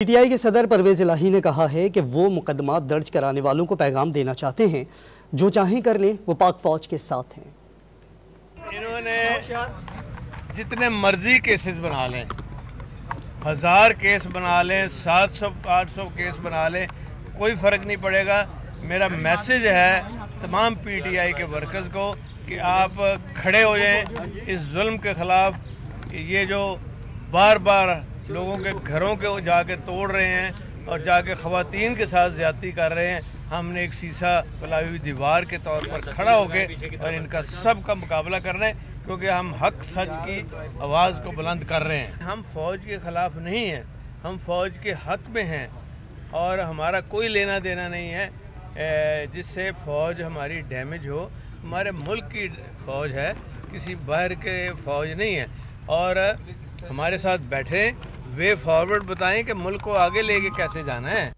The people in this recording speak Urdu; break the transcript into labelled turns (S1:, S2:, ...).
S1: پی ٹی آئی کے صدر پرویز الہی نے کہا ہے کہ وہ مقدمات درج کرانے والوں کو پیغام دینا چاہتے ہیں جو چاہیں کر لیں، وہ پاک فوج کے ساتھ ہیں۔
S2: انہوں نے جتنے مرضی کیسز بنا لیں، 1000 کیس بنا لیں، 700 800 کیس بنا لیں، کوئی فرق نہیں پڑے گا۔ میرا میسج ہے تمام پی ٹی آئی کے ورکرز کو کہ آپ کھڑے ہو جائیں اس ظلم کے خلاف۔ یہ جو بار بار لوگوں کے گھروں کے جا کے توڑ رہے ہیں اور جا کے خواتین کے ساتھ زیادتی کر رہے ہیں، ہم نے ایک سیسا پلائی ہوئی دیوار کے طور پر کھڑا ہو کے اور ان کا سب کا مقابلہ کرنا ہے، کیونکہ ہم حق سچ کی آواز کو بلند کر رہے ہیں۔ ہم فوج کے خلاف نہیں ہیں، ہم فوج کے حق میں ہیں اور ہمارا کوئی لینا دینا نہیں ہے جس سے فوج ہماری ڈیمیج ہو۔ ہمارے ملک کی فوج ہے، کسی باہر کے فوج نہیں ہے، اور ہمارے ساتھ بیٹھیں، وے فارورڈ بتائیں کہ ملک کو آگے لے کے کیسے جانا ہے۔